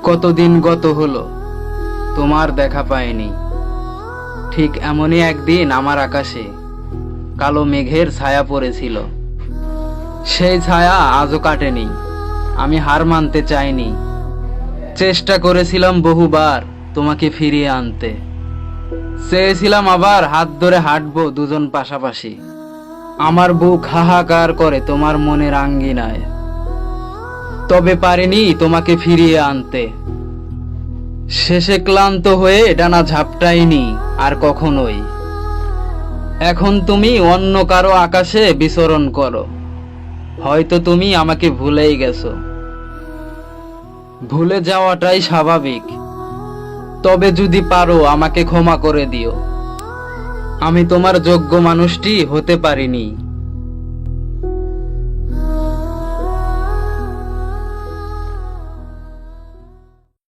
কতদিন গত হলো, তোমার দেখা পাইনি। ঠিক এমনই একদিন আমার আকাশে কালো মেঘের ছায়া পড়েছিল। সেই ছায়া আজও কাটেনি। আমি হার মানতে চাইনি। চেষ্টা করেছিলাম বহুবার তোমাকে ফিরিয়ে আনতে। চেয়েছিলাম আবার হাত ধরে হাঁটবো দুজন পাশাপাশি। আমার বুক হাহাকার করে তোমার মনের আঙ্গিনায়। তবে পারিনি তোমাকে ফিরিয়ে আনতে। শেষে ক্লান্ত হয়ে ডানা ঝাপটাইনি আর কখনোই। এখন তুমি অন্য কারো আকাশে বিচরণ করো। হয়তো তুমি আমাকে ভুলেই গেছো। ভুলে যাওয়াটাই স্বাভাবিক। তবে যদি পারো আমাকে ক্ষমা করে দিও। আমি তোমার যোগ্য মানুষটি হতে পারিনি।